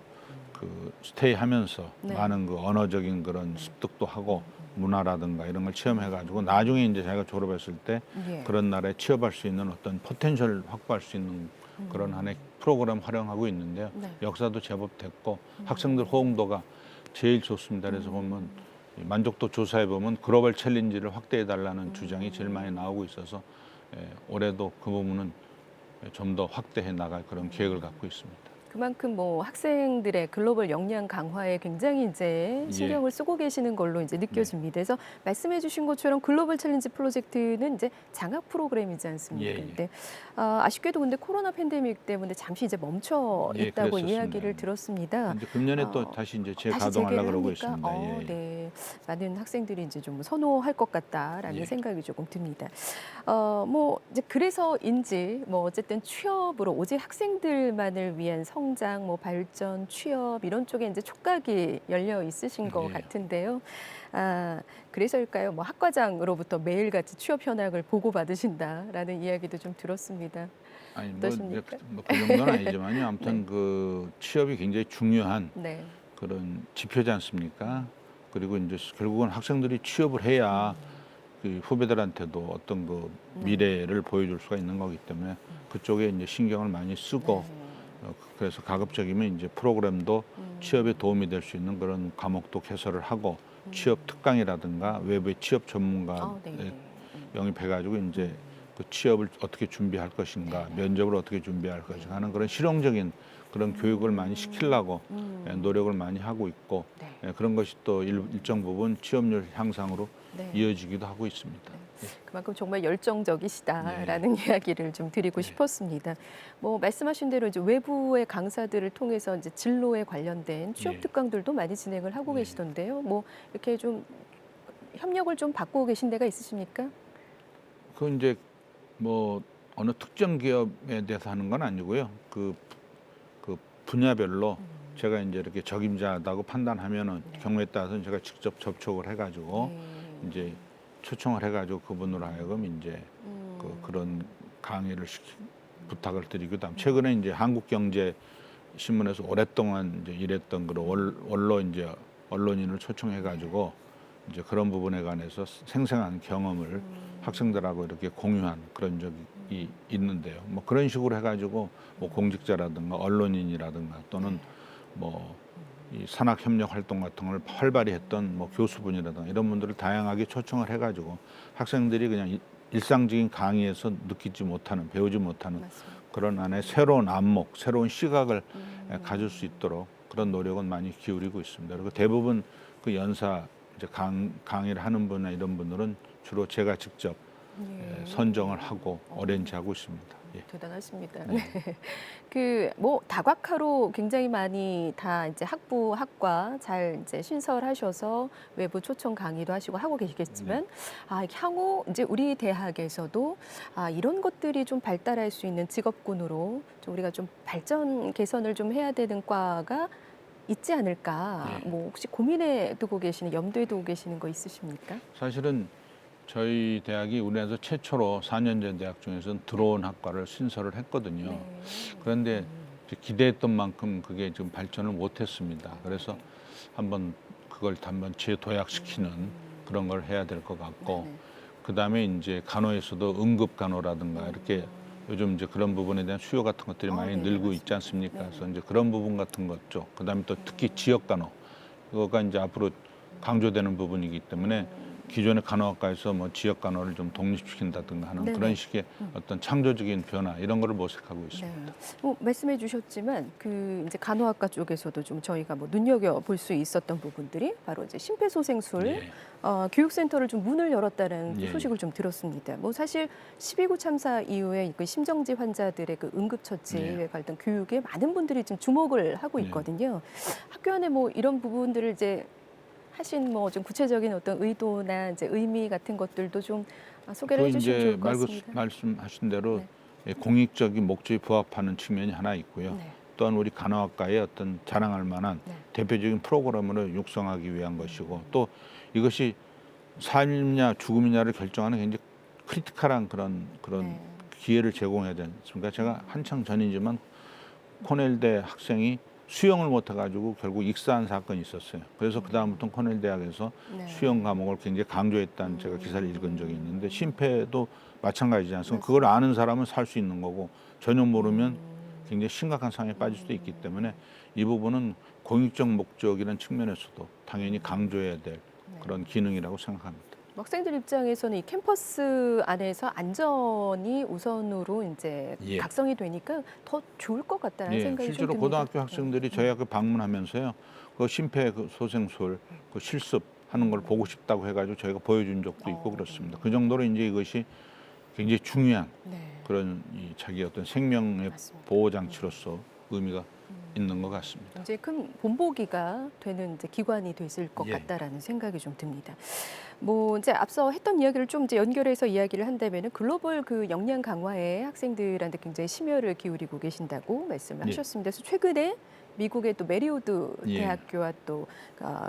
그 스테이하면서 네. 많은 그 언어적인 그런 습득도 하고 문화라든가 이런 걸 체험해가지고 나중에 이제 자기가 졸업했을 때 예. 그런 나라에 취업할 수 있는 어떤 포텐셜을 확보할 수 있는 그런 하나의 프로그램 활용하고 있는데요. 네. 역사도 제법 됐고 학생들 호응도가 제일 좋습니다. 그래서 보면 만족도 조사해 보면 글로벌 챌린지를 확대해 달라는 주장이 제일 많이 나오고 있어서 올해도 그 부분은 좀 더 확대해 나갈 그런 계획을 갖고 있습니다. 그만큼 뭐 학생들의 글로벌 역량 강화에 굉장히 이제 신경을 쓰고 계시는 걸로 이제 느껴집니다. 그래서 말씀해 주신 것처럼 글로벌 챌린지 프로젝트는 이제 장학 프로그램이지 않습니까? 예, 예. 근데 아쉽게도 근데 코로나 팬데믹 때문에 잠시 이제 멈춰 예, 있다고 그랬었습니다. 이야기를 들었습니다. 이제 금년에 또 어, 다시 이제 다시 재가동하려고 재개를 그러고 합니까? 있습니다. 예, 예. 네. 많은 학생들이 이제 좀 선호할 것 같다라는 예. 생각이 조금 듭니다. 뭐 이제 그래서인지 뭐 어쨌든 취업으로 오직 학생들만을 위한 성 성장, 뭐 발전, 취업 이런 쪽에 이제 촉각이 열려 있으신 것 예. 같은데요. 그래서일까요? 뭐 학과장으로부터 매일같이 취업 현황을 보고받으신다라는 이야기도 좀 들었습니다. 아니 어떠십니까? 그 정도는 아니지만요. 아무튼 네. 그 취업이 굉장히 중요한 네. 그런 지표지 않습니까? 그리고 이제 결국은 학생들이 취업을 해야 그 후배들한테도 어떤 그 네. 미래를 보여줄 수가 있는 거기 때문에 그쪽에 이제 신경을 많이 쓰고 네. 그래서 가급적이면 이제 프로그램도 취업에 도움이 될 수 있는 그런 과목도 개설을 하고 취업 특강이라든가 외부의 취업 전문가 네. 네. 영입해가지고 이제 그 취업을 어떻게 준비할 것인가, 네. 면접을 어떻게 준비할 것인가 하는 그런 실용적인 그런 교육을 많이 시키려고 노력을 많이 하고 있고 네. 그런 것이 또 일정 부분 취업률 향상으로 네. 이어지기도 하고 있습니다. 그만큼 정말 열정적이시다라는 이야기를 좀 드리고 싶었습니다. 뭐 말씀하신 대로 이제 외부의 강사들을 통해서 이제 진로에 관련된 취업 예. 특강들도 많이 진행을 하고 네. 계시던데요. 뭐 이렇게 좀 협력을 좀 받고 계신 데가 있으십니까? 그 이제 뭐 어느 특정 기업에 대해서 하는 건 아니고요. 그 분야별로 제가 이제 이렇게 적임자다고 판단하면은 경우에 따라서는 제가 직접 접촉을 해가지고 이제 초청을 해가지고 그분으로 하여금 이제 그런 강의를 부탁을 드리기도 합니다. 최근에 이제 한국경제신문에서 오랫동안 이제 일했던 그런 원로 이제 언론인을 초청해가지고 이제 그런 부분에 관해서 생생한 경험을 학생들하고 이렇게 공유한 그런 적이 있는데요. 뭐 그런 식으로 해가지고 뭐 공직자라든가 언론인이라든가 또는 뭐 이 산학협력 활동 같은 걸 활발히 했던 뭐 교수분이라든가 이런 분들을 다양하게 초청을 해가지고 학생들이 그냥 일상적인 강의에서 느끼지 못하는 배우지 못하는 맞습니다. 그런 안에 새로운 안목, 새로운 시각을 가질 수 있도록 그런 노력은 많이 기울이고 있습니다. 그리고 대부분 그 연사 이제 강의를 하는 분이나 이런 분들은 주로 제가 직접 선정을 하고 어레인지하고 있습니다. 예. 대단하십니다. 네. 그 뭐 다각화로 굉장히 많이 다 이제 학부 학과 잘 이제 신설하셔서 외부 초청 강의도 하시고 하고 계시겠지만 향후 이제 우리 대학에서도 이런 것들이 좀 발달할 수 있는 직업군으로 좀 우리가 좀 발전 개선을 좀 해야 되는 과가 있지 않을까? 예. 뭐 혹시 고민해 두고 계시는 염두에 두고 계시는 거 있으십니까? 사실은 저희 대학이 우리나라에서 최초로 4년제 대학 중에서는 들어온 학과를 신설을 했거든요. 그런데 이제 기대했던 만큼 그게 지금 발전을 못했습니다. 그래서 그걸 한번 재도약시키는 그런 걸 해야 될 것 같고, 그 다음에 이제 간호에서도 응급 간호라든가 이렇게 요즘 이제 그런 부분에 대한 수요 같은 것들이 많이 네네, 늘고 맞습니다. 있지 않습니까? 네네. 그래서 이제 그런 부분 같은 것 쪽, 그 다음에 또 특히 지역 간호, 그거가 이제 앞으로 강조되는 부분이기 때문에 기존의 간호학과에서 뭐 지역 간호를 좀 독립시킨다든가 하는 네네. 그런 식의 어떤 창조적인 변화 이런 거를 모색하고 있습니다. 뭐 말씀해 주셨지만 그 이제 간호학과 쪽에서도 좀 저희가 뭐 눈여겨 볼 수 있었던 부분들이 바로 이제 심폐소생술 예. 교육센터를 좀 문을 열었다는 또 예, 소식을 좀 들었습니다. 뭐 사실 12구 참사 이후에 그 심정지 환자들의 그 응급처치에 관련 교육에 많은 분들이 지금 주목을 하고 네. 있거든요. 학교 안에 뭐 이런 부분들을 이제 하신 뭐 좀 구체적인 어떤 의도나 이제 의미 같은 것들도 좀 소개를 그 해주시면 이제 좋을 것 같습니다. 말씀하신 대로 네. 예, 공익적인 목적에 부합하는 측면이 하나 있고요. 네. 또한 우리 간호학과의 어떤 자랑할 만한 네. 대표적인 프로그램을 육성하기 위한 것이고 또 이것이 삶이냐 죽음이냐를 결정하는 굉장히 크리티컬한 그런 네. 기회를 제공해야 되지 않습니까? 제가 한창 전이지만 코넬대 학생이 수영을 못해가지고 결국 익사한 사건이 있었어요. 그래서 그다음부터 코넬 대학에서 네. 수영 과목을 굉장히 강조했다는 제가 기사를 읽은 적이 있는데 심폐도 마찬가지지 않습니까? 맞습니다. 그걸 아는 사람은 살 수 있는 거고 전혀 모르면 굉장히 심각한 상황에 빠질 수도 있기 때문에 이 부분은 공익적 목적이라는 측면에서도 당연히 강조해야 될 그런 기능이라고 생각합니다. 학생들 입장에서는 이 캠퍼스 안에서 안전이 우선으로 이제 예. 각성이 되니까 더 좋을 것 같다는 예, 생각이 좀 실제로 듭니다. 고등학교 학생들이 저희 학교 방문하면서요, 그 심폐소생술 그 실습하는 걸 보고 싶다고 해가지고 저희가 보여준 적도 있고 그렇습니다. 그 정도로 이제 이것이 굉장히 중요한 네. 그런 자기 어떤 생명의 맞습니다. 보호 장치로서 의미가 있는 것 같습니다. 굉장히 큰 본보기가 되는 이제 기관이 됐을 것 예. 같다라는 생각이 좀 듭니다. 뭐 이제 앞서 했던 이야기를 좀 이제 연결해서 이야기를 한다면은 글로벌 그 역량 강화에 학생들한테 굉장히 심혈을 기울이고 계신다고 말씀을 예. 하셨습니다. 그래서 최근에 미국의 또 메리우드 예. 대학교와 또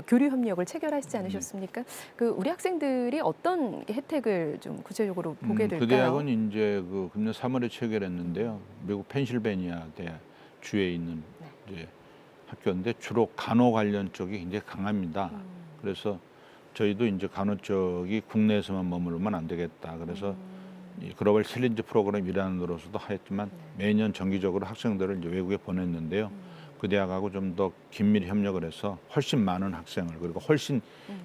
교류 협력을 체결하시지 않으셨습니까? 그 우리 학생들이 어떤 혜택을 좀 구체적으로 보게 될까요? 그 대학은 이제 그 금년 3월에 체결했는데요. 미국 펜실베니아 대학 주에 있는 이제 학교인데 주로 간호 관련 쪽이 굉장히 강합니다. 그래서 저희도 이제 간호 쪽이 국내에서만 머물면 안 되겠다. 그래서 이 글로벌 챌린지 프로그램 일환으로서도 하였지만 매년 정기적으로 학생들을 이제 외국에 보냈는데요. 그 대학하고 좀 더 긴밀히 협력을 해서 훨씬 많은 학생을 그리고 훨씬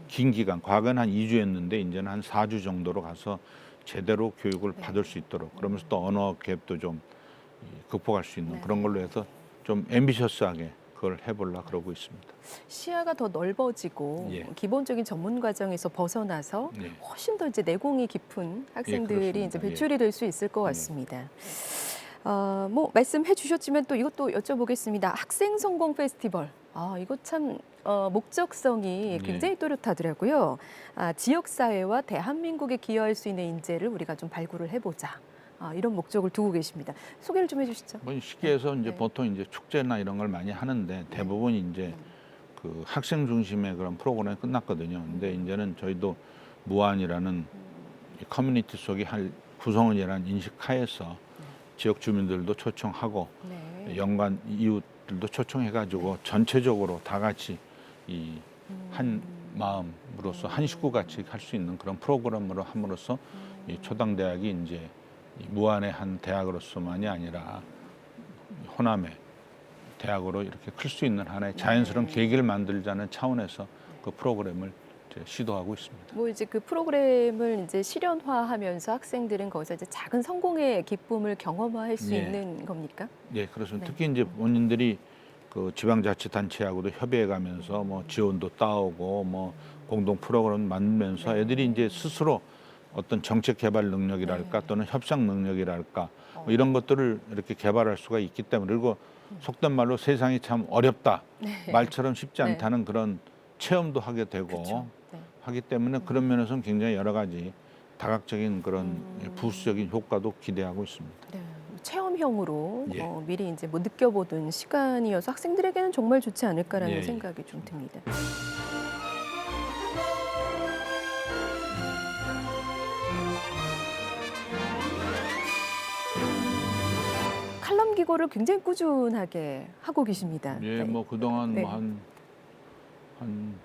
긴 기간, 과거는 한 2주였는데 이제는 한 4주 정도로 가서 제대로 교육을 받을 수 있도록 그러면서 또 언어 갭도 좀 극복할 수 있는 그런 걸로 해서 좀 앰비셔스하게 그걸 해보려 그러고 있습니다. 시야가 더 넓어지고 예. 기본적인 전문 과정에서 벗어나서 예. 훨씬 더 이제 내공이 깊은 학생들이 그렇습니다. 이제 배출이 될 수 있을 것 예. 같습니다. 뭐 말씀해 주셨지만 또 이것도 여쭤보겠습니다. 학생 성공 페스티벌. 이거 참 목적성이 예. 굉장히 또렷하더라고요. 지역 사회와 대한민국에 기여할 수 있는 인재를 우리가 좀 발굴을 해보자. 이런 목적을 두고 계십니다. 소개를 좀 해주시죠. 뭐 쉽게 해서 이제 네. 보통 이제 축제나 이런 걸 많이 하는데 대부분 이제 그 학생 중심의 그런 프로그램이 끝났거든요. 근데 이제는 저희도 무안이라는 이 커뮤니티 속의 할 구성원이라는 인식하에서 지역 주민들도 초청하고 네. 연관 이웃들도 초청해가지고 전체적으로 다 같이 이 한 마음으로서 한 식구 같이 할 수 있는 그런 프로그램으로 함으로써 이 초당대학이 이제 이 무안의 한 대학으로서만이 아니라 호남의 대학으로 이렇게 클 수 있는 하나의 자연스러운 계기를 만들자는 차원에서 그 프로그램을 이제 시도하고 있습니다. 뭐 이제 그 프로그램을 이제 실현화하면서 학생들은 거기서 이제 작은 성공의 기쁨을 경험할 수 예. 있는 겁니까? 예, 그렇습니다. 네. 특히 이제 본인들이 그 지방자치단체하고도 협의해가면서 뭐 지원도 따오고 뭐 공동 프로그램 만들면서 애들이 이제 스스로 어떤 정책 개발 능력이랄까 또는 협상 능력이랄까 뭐 이런 것들을 이렇게 개발할 수가 있기 때문에 그리고 속된 말로 세상이 참 어렵다 말처럼 쉽지 네. 않다는 그런 체험도 하게 되고 그렇죠. 네. 하기 때문에 그런 면에서는 굉장히 여러 가지 다각적인 그런 부수적인 효과도 기대하고 있습니다. 네. 체험형으로 예. 미리 이제 뭐 느껴보는 시간이어서 학생들에게는 정말 좋지 않을까라는 예. 생각이 좀 듭니다. 칼럼 기고를 굉장히 꾸준하게 하고 계십니다. 예, 네. 뭐 그동안 네. 뭐 한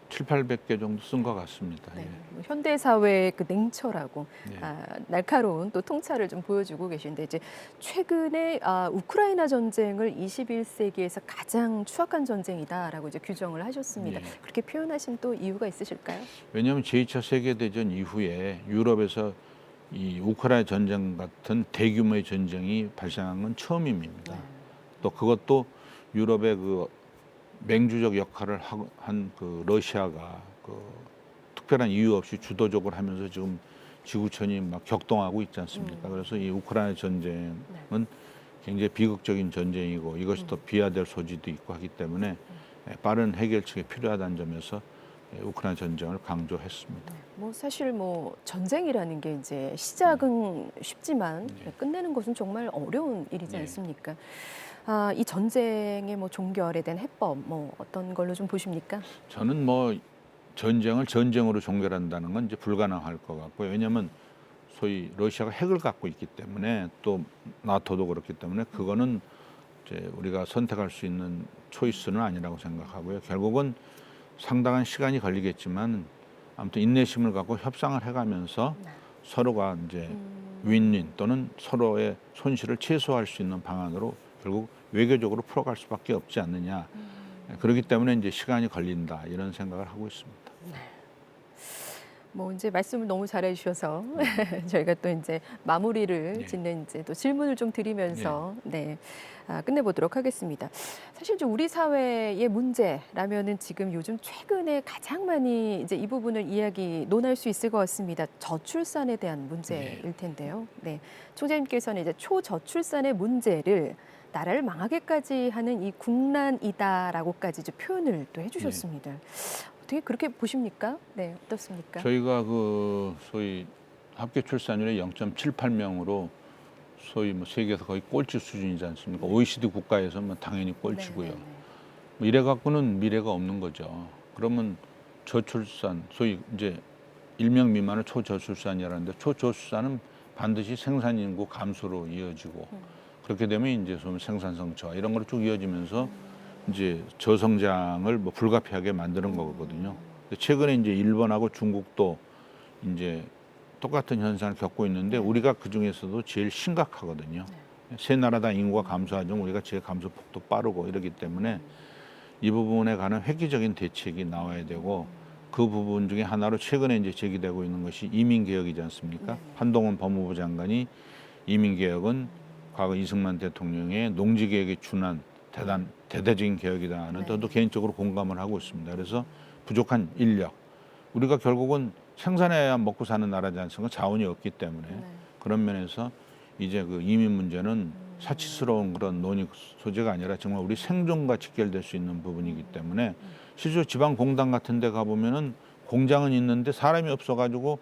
7, 800개 정도 쓴 것 같습니다. 네, 예. 뭐 현대 사회의 그 냉철하고 예. 날카로운 또 통찰을 좀 보여주고 계신데 이제 최근에 우크라이나 전쟁을 21세기에서 가장 추악한 전쟁이다라고 이제 규정을 하셨습니다. 예. 그렇게 표현하신 또 이유가 있으실까요? 왜냐하면 제2차 세계대전 이후에 유럽에서 이 우크라이나 전쟁 같은 대규모의 전쟁이 발생한 건 처음입니다. 또 그것도 유럽의 그 맹주적 역할을 한 그 러시아가 그 특별한 이유 없이 주도적으로 하면서 지금 지구촌이 막 격동하고 있지 않습니까? 그래서 이 우크라이나 전쟁은 굉장히 비극적인 전쟁이고 이것이 더 비화될 소지도 있고 하기 때문에 빠른 해결책이 필요하다는 점에서 우크라이나 전쟁을 강조했습니다. 뭐 사실 뭐 전쟁이라는 게 이제 시작은 쉽지만 네. 끝내는 것은 정말 어려운 일이지 네. 않습니까? 이 전쟁의 뭐 종결에 대한 해법 뭐 어떤 걸로 좀 보십니까? 저는 뭐 전쟁을 전쟁으로 종결한다는 건 이제 불가능할 것 같고요. 왜냐하면 소위 러시아가 핵을 갖고 있기 때문에 또 나토도 그렇기 때문에 그거는 이제 우리가 선택할 수 있는 초이스는 아니라고 생각하고요. 결국은 상당한 시간이 걸리겠지만 아무튼 인내심을 갖고 협상을 해가면서 서로가 이제 윈윈 또는 서로의 손실을 최소화할 수 있는 방안으로 결국 외교적으로 풀어갈 수밖에 없지 않느냐. 그렇기 때문에 이제 시간이 걸린다 이런 생각을 하고 있습니다. 뭐 이제 말씀을 너무 잘해 주셔서 저희가 또 이제 마무리를 네. 짓는 이제 또 질문을 좀 드리면서 끝내보도록 하겠습니다. 사실 좀 우리 사회의 문제라면은 지금 요즘 최근에 가장 많이 이제 이 부분을 논할 수 있을 것 같습니다. 저출산에 대한 문제일 텐데요. 네. 총재님께서는 이제 초저출산의 문제를 나라를 망하게까지 하는 이 국난이다라고까지 이제 표현을 또 해주셨습니다. 어떻게 그렇게 보십니까? 네, 어떻습니까? 저희가 그 소위 합계 출산율이 0.78명으로 소위 뭐 세계에서 거의 꼴찌 수준이지 않습니까? OECD 국가에서는 당연히 꼴찌고요. 네. 뭐 이래 갖고는 미래가 없는 거죠. 그러면 저출산, 소위 이제 1명 미만을 초저출산이라는데 초저출산은 반드시 생산 인구 감소로 이어지고 그렇게 되면 이제 좀 생산성 저하 이런 걸로 쭉 이어지면서 이제 저성장을 뭐 불가피하게 만드는 거거든요. 최근에 이제 일본하고 중국도 이제 똑같은 현상을 겪고 있는데 우리가 그 중에서도 제일 심각하거든요. 세 나라 다 인구가 감소하지만 우리가 제일 감소폭도 빠르고 이러기 때문에 이 부분에 관한 획기적인 대책이 나와야 되고 그 부분 중에 하나로 최근에 이제 제기되고 있는 것이 이민개혁이지 않습니까? 한동훈 법무부 장관이 이민개혁은 과거 이승만 대통령의 농지개혁에 준한 대대적인 개혁이다 하는 저도 개인적으로 공감을 하고 있습니다. 그래서 부족한 인력, 우리가 결국은 생산해야 먹고 사는 나라지 않습니까? 자원이 없기 때문에 그런 면에서 이제 그 이민 문제는 사치스러운 그런 논의 소재가 아니라 정말 우리 생존과 직결될 수 있는 부분이기 때문에 실제로 지방 공단 같은 데 가보면은 공장은 있는데 사람이 없어가지고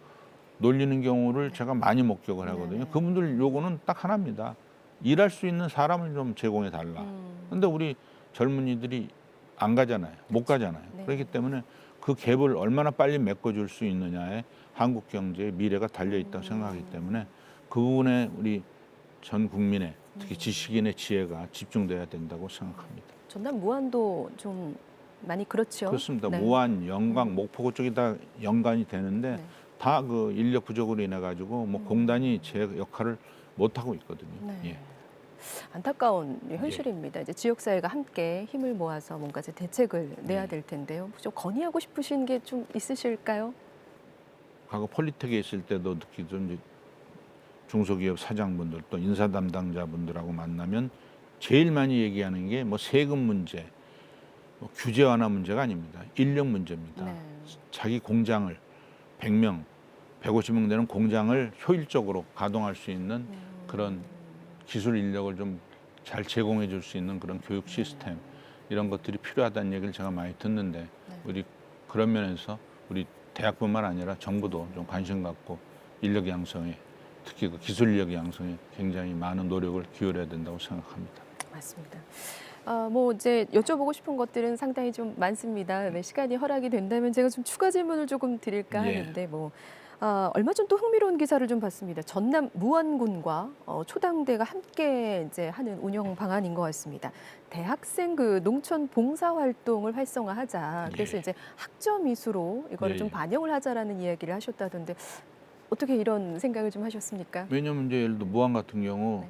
놀리는 경우를 제가 많이 목격을 하거든요. 그분들 요구는 딱 하나입니다. 일할 수 있는 사람을 좀 제공해 달라. 근데 우리 젊은이들이 안 가잖아요. 못 가잖아요. 그렇기 때문에 그 갭을 얼마나 빨리 메꿔줄 수 있느냐에 한국 경제의 미래가 달려 있다고 생각하기 때문에 그 부분에 우리 전 국민의 특히 지식인의 지혜가 집중돼야 된다고 생각합니다. 전남 무안도 좀 많이 그렇죠. 그렇습니다. 무안, 영광, 목포 쪽이 다 연관이 되는데 다 그 인력 부족으로 인해 가지고 뭐 공단이 제 역할을 못 하고 있거든요. 예. 안타까운 현실입니다. 이제 지역사회가 함께 힘을 모아서 뭔가 이제 대책을 내야 될 텐데요. 좀 건의하고 싶으신 게 좀 있으실까요? 과거 폴리텍에 있을 때도 특히 좀 이제 중소기업 사장분들 또 인사 담당자분들하고 만나면 제일 많이 얘기하는 게 뭐 세금 문제, 뭐 규제 완화 문제가 아닙니다. 인력 문제입니다. 자기 공장을 100명, 150명 되는 공장을 효율적으로 가동할 수 있는 그런 기술 인력을 좀 잘 제공해 줄 수 있는 그런 교육 시스템 이런 것들이 필요하다는 얘기를 제가 많이 듣는데 우리 그런 면에서 우리 대학뿐만 아니라 정부도 좀 관심 갖고 인력 양성에 특히 그 기술 인력 양성에 굉장히 많은 노력을 기울여야 된다고 생각합니다. 맞습니다. 뭐 이제 여쭤보고 싶은 것들은 상당히 좀 많습니다. 네, 시간이 허락이 된다면 제가 좀 추가 질문을 조금 드릴까 하는데 뭐 얼마 전 또 흥미로운 기사를 좀 봤습니다. 전남 무안군과 초당대가 함께 이제 하는 운영 방안인 것 같습니다. 대학생 그 농촌 봉사 활동을 활성화하자. 그래서 이제 학점 이수로 이거를 좀 반영을 하자라는 이야기를 하셨다던데 어떻게 이런 생각을 좀 하셨습니까? 왜냐하면 이제 예를 들어 무안 같은 경우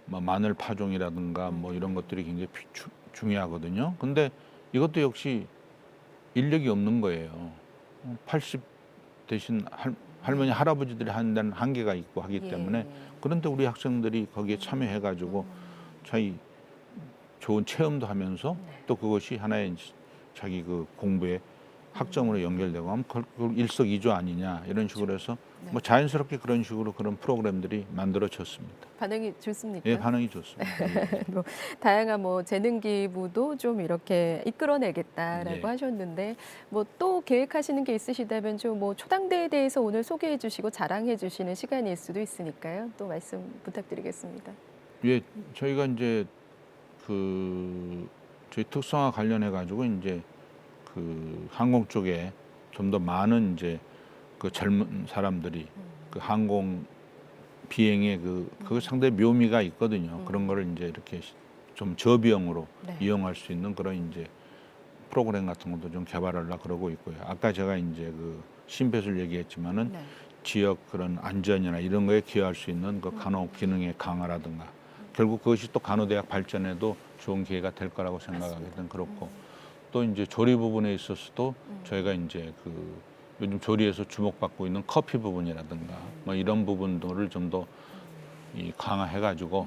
뭐 마늘 파종이라든가 뭐 이런 것들이 굉장히 중요하거든요. 근데 이것도 역시 인력이 없는 거예요. 80 대신 할머니 할아버지들이 하는 데는 한계가 있고 하기 때문에 그런데 우리 학생들이 거기에 참여해가지고 자기 좋은 체험도 하면서 또 그것이 하나의 자기 그 공부의 학점으로 연결되고 하면 그걸 일석이조 아니냐 이런 식으로 해서 뭐 자연스럽게 그런 식으로 그런 프로그램들이 만들어졌습니다. 반응이 좋습니까? 예, 반응이 좋습니다. 뭐 다양한 뭐 재능 기부도 좀 이렇게 이끌어내겠다라고 하셨는데 뭐 또 계획하시는 게 있으시다면 좀 뭐 초당대에 대해서 오늘 소개해 주시고 자랑해 주시는 시간일 수도 있으니까요. 또 말씀 부탁드리겠습니다. 예, 저희가 이제 그 저희 특성화 관련해 가지고 이제 그 항공 쪽에 좀 더 많은 이제 그 젊은 사람들이 그 항공 비행에 그거 상당히 묘미가 있거든요. 그런 거를 이제 이렇게 좀 저비용으로 이용할 수 있는 그런 이제 프로그램 같은 것도 좀 개발하려고 그러고 있고요. 아까 제가 이제 그 심폐소를 얘기했지만은 지역 그런 안전이나 이런 거에 기여할 수 있는 그 간호 기능의 강화라든가 결국 그것이 또 간호대학 발전에도 좋은 기회가 될 거라고 생각하거든. 그렇고 또 이제 조리 부분에 있어서도 저희가 이제 그 요즘 조리에서 주목받고 있는 커피 부분이라든가 뭐 이런 부분들을 좀 더 강화해가지고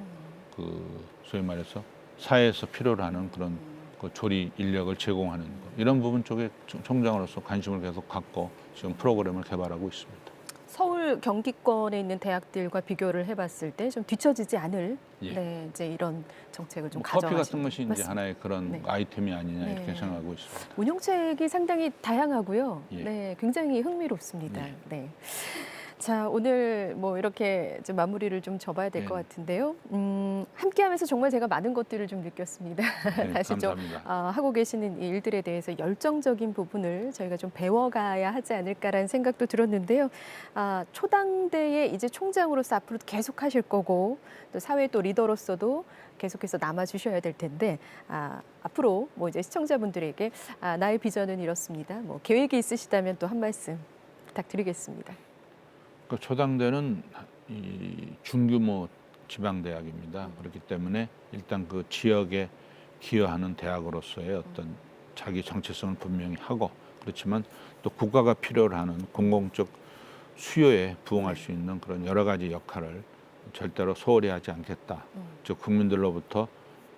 그 소위 말해서 사회에서 필요로 하는 그런 그 조리 인력을 제공하는 것 이런 부분 쪽에 총장으로서 관심을 계속 갖고 지금 프로그램을 개발하고 있습니다. 서울 경기권에 있는 대학들과 비교를 해봤을 때 좀 뒤처지지 않을 예. 네, 이제 이런 정책을 좀 커피 가져가시는 같은 것이 이제 맞습니다. 하나의 그런 네. 아이템이 아니냐 네. 이렇게 생각하고 있습니다. 운영책이 상당히 다양하고요. 예. 네, 굉장히 흥미롭습니다. 예. 네. 자, 오늘 뭐 이렇게 좀 마무리를 좀 접어야 될 것 네. 같은데요. 함께하면서 정말 제가 많은 것들을 좀 느꼈습니다. 네, 다시 좀 감사합니다. 하고 계시는 이 일들에 대해서 열정적인 부분을 저희가 좀 배워가야 하지 않을까라는 생각도 들었는데요. 초당대의 이제 총장으로서 앞으로 계속 하실 거고 또 사회 또 리더로서도 계속해서 남아주셔야 될 텐데 앞으로 뭐 이제 시청자분들에게 나의 비전은 이렇습니다. 뭐 계획이 있으시다면 또 한 말씀 부탁드리겠습니다. 그 초당대는 이 중규모 지방대학입니다. 그렇기 때문에 일단 그 지역에 기여하는 대학으로서의 어떤 자기 정체성을 분명히 하고 그렇지만 또 국가가 필요로 하는 공공적 수요에 부응할 수 있는 그런 여러 가지 역할을 절대로 소홀히 하지 않겠다. 즉 국민들로부터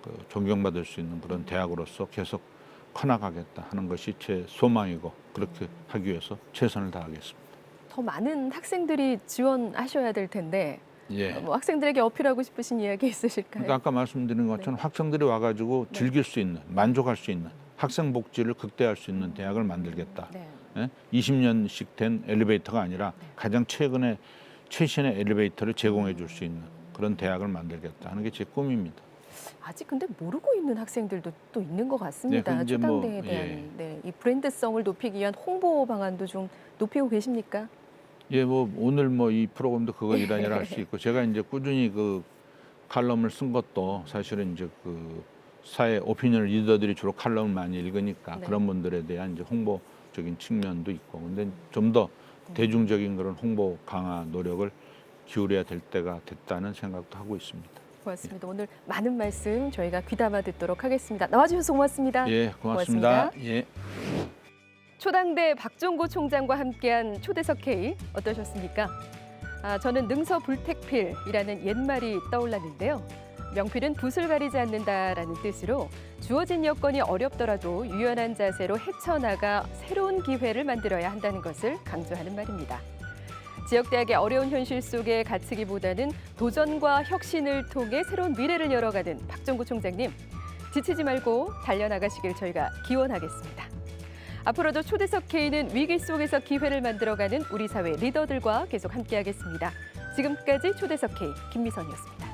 그 존경받을 수 있는 그런 대학으로서 계속 커나가겠다 하는 것이 제 소망이고 그렇게 하기 위해서 최선을 다하겠습니다. 더 많은 학생들이 지원하셔야 될 텐데 예. 뭐 학생들에게 어필하고 싶으신 이야기 있으실까요? 그러니까 아까 말씀드린 것처럼 학생들이 와가지고 즐길 수 있는, 만족할 수 있는 학생 복지를 극대화할 수 있는 대학을 만들겠다. 네. 예? 20년씩 된 엘리베이터가 아니라 가장 최신의 엘리베이터를 제공해 줄 수 있는 그런 대학을 만들겠다 하는 게 제 꿈입니다. 아직 근데 모르고 있는 학생들도 또 있는 것 같습니다. 네, 이제 뭐, 초당대에 대한 예. 네, 이 브랜드성을 높이기 위한 홍보 방안도 좀 높이고 계십니까? 예, 뭐 오늘 뭐 이 프로그램도 그거 일환이라 할 수 있고 제가 이제 꾸준히 그 칼럼을 쓴 것도 사실은 이제 그 사회 오피니언 리더들이 주로 칼럼을 많이 읽으니까 네. 그런 분들에 대한 이제 홍보적인 측면도 있고 근데 좀 더 대중적인 그런 홍보 강화 노력을 기울여야 될 때가 됐다는 생각도 하고 있습니다. 고맙습니다. 오늘 많은 말씀 저희가 귀담아 듣도록 하겠습니다. 나와주셔서 고맙습니다. 예, 고맙습니다. 고맙습니다. 예. 초당대 박종고 총장과 함께한 초대석 K 어떠셨습니까? 저는 능서불택필이라는 옛말이 떠올랐는데요. 명필은 붓을 가리지 않는다라는 뜻으로 주어진 여건이 어렵더라도 유연한 자세로 헤쳐나가 새로운 기회를 만들어야 한다는 것을 강조하는 말입니다. 지역대학의 어려운 현실 속에 갇히기보다는 도전과 혁신을 통해 새로운 미래를 열어가는 박종고 총장님, 지치지 말고 달려나가시길 저희가 기원하겠습니다. 앞으로도 초대석 K는 위기 속에서 기회를 만들어가는 우리 사회 리더들과 계속 함께하겠습니다. 지금까지 초대석 K 김미선이었습니다.